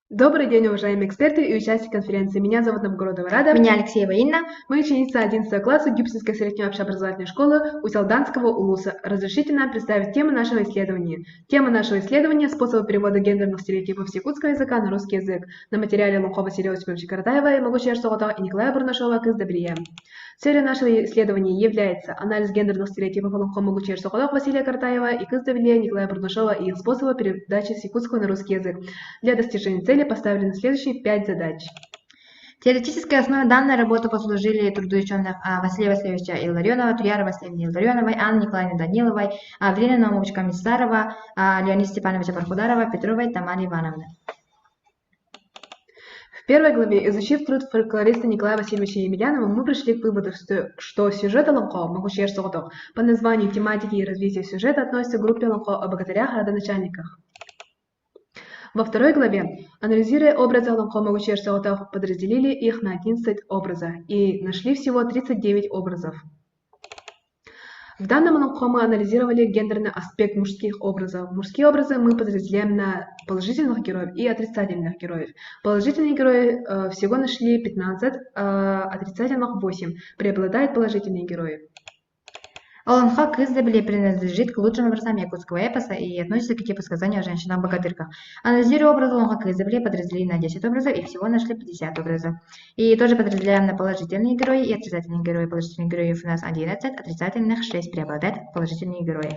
Добрый день, уважаемые эксперты и участники конференции. Меня зовут Новгородова Рада. Меня Алексеева Инна. Мы ученица 11 класса Гюбсинской средней общеобразовательной школы Усть-Алданского улуса. Разрешите нам представить тему нашего исследования. Тема нашего исследования – способы перевода гендерных стереотипов с якутского языка на русский язык. На материале Лункова Василия Осиповича Каратаева и Могучая Соготова и Николая Бурнашова Кыздабрия. Целью нашего исследования является анализ гендерных стереотипов Лункова Могучая Соготова Василия Каратаева и Кыздабрия Николая Бурнашова и их способы передачи с якутского на русский язык. Для достижения цели поставлены следующие 5 задач. Теоретической основой данной работы послужили труды ученых Василия Васильевича Илларионова, Туяра Васильевны Илларионовой, Анны Николаевны Даниловой, Валерия Наумовича Комиссарова, Леонида Степановича Пархударова, Петровой Тамары Ивановны. В первой главе, изучив труд фольклориста Николая Васильевича Емельянова, мы пришли к выводу, что сюжет Лункова Могучая Соготова по названию, тематике и развитию сюжета относится к группе Лункова о богатырях-родоначальниках. Во второй главе, анализируя образы Лункова Могучая Соготова, подразделили их на 11 образов и нашли всего 39 образов. В данном Лункова мы анализировали гендерный аспект мужских образов. Мужские образы мы подразделяем на положительных героев и отрицательных героев. Положительные герои всего нашли 15, отрицательных 8. Преобладают положительные герои. Олонха Кыздабрия принадлежит к лучшим образцам якутского эпоса и относится к типу сказания о женщинах-богатырках. Анализируя образ Олонха Кыздабрия, подразделили на 10 образов и всего нашли 50 образов. И тоже подразделяем на положительные герои и отрицательные герои. Положительных героев у нас 11, отрицательных 6, преобладают положительные герои.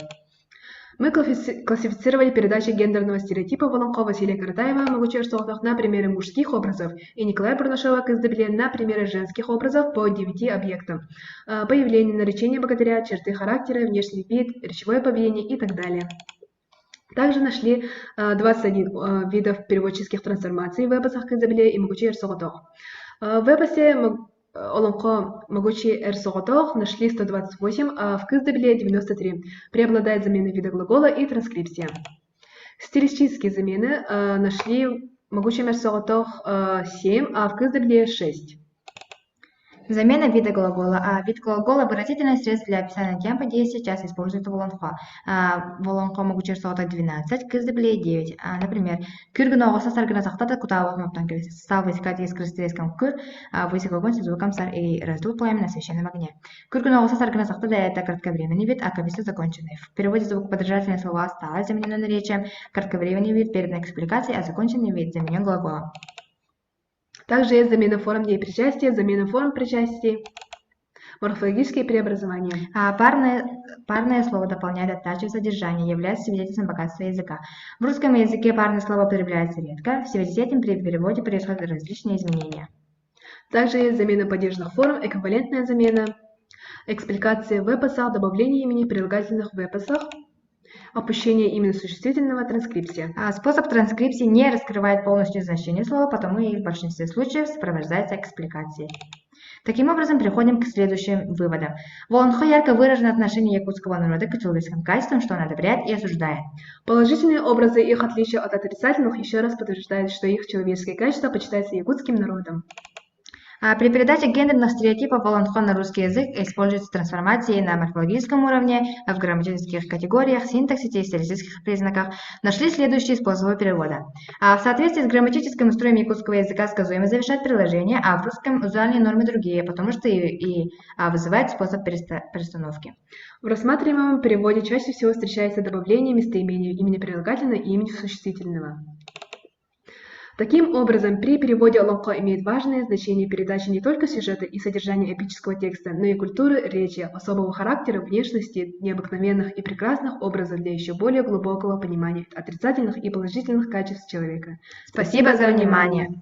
Мы классифицировали передачи гендерного стереотипа Лункова Василия Каратаева Могучая Соготова на примеры мужских образов и Николая Бурнашова Кыздабрия на примеры женских образов по 9 объектам. Появление, наречение богатыря, черты характера, внешний вид, речевое поведение и так далее. Также нашли 21 видов переводческих трансформаций в эпосах Кыздабрия и Могучая Соготова. В эпосе Олонко Могучий Соготов нашли 128, а в Кыздабрия 93. Преобладает замена вида глагола и транскрипция. Стилистические замены нашли Могучий Соготов 7, а в Кыздабрия 6. Замена вида глагола. Вид глагола – выразительное средство для описания темпа действия, часто используется в Олонхо. В Олонхо Могучая Соготова 12, Кыздабрия 9. Например, «Кюргін оғыса саргына сақтады кутавых моптан келесі». Стал высекать из крестовеском «кюр», высек огонь со звуком «сар» и раздул пламя на священном огне. «Кюргін оғыса саргына сақтады» – это кратковременный вид, а «кависа» – законченный. В переводе звукоподражательные слова «осталось» заменено наречием, кратковременный вид передан экспликацией, а законченный вид заменен глаголом. Также есть замена форм непричастия, замена форм причастий, морфологические преобразования. Парное слово дополняет оттачивает содержание, является свидетельством богатства языка. В русском языке парное слово употребляется редко, в связи с этим при переводе происходят различные изменения. Также есть замена падежных форм, эквивалентная замена, экспликация в эпосах, добавление имени прилагательных в эпосах, опущение имени существительного, транскрипция. Способ транскрипции не раскрывает полностью значение слова, потому и в большинстве случаев сопровождается экспликацией. Таким образом, переходим к следующим выводам. В Олонхо ярко выражено отношение якутского народа к человеческим качествам, что он одобряет и осуждает. Положительные образы их отличия от отрицательных еще раз подтверждают, что их человеческие качества почитаются якутским народом. При передаче гендерных стереотипов в Олонхо на русский язык используются трансформации на морфологическом уровне, в грамматических категориях, синтаксисе и стилистических признаках. Нашли следующие способы перевода. В соответствии с грамматическим строем якутского языка сказуемо завершает предложение, а в русском уzuальные нормы другие, потому что и вызывает способ перестановки. В рассматриваемом переводе чаще всего встречается добавление местоимения имени прилагательного и имени существительного. Таким образом, при переводе Олонхо имеет важное значение передачи не только сюжета и содержания эпического текста, но и культуры речи, особого характера, внешности, необыкновенных и прекрасных образов для еще более глубокого понимания отрицательных и положительных качеств человека. Спасибо за внимание!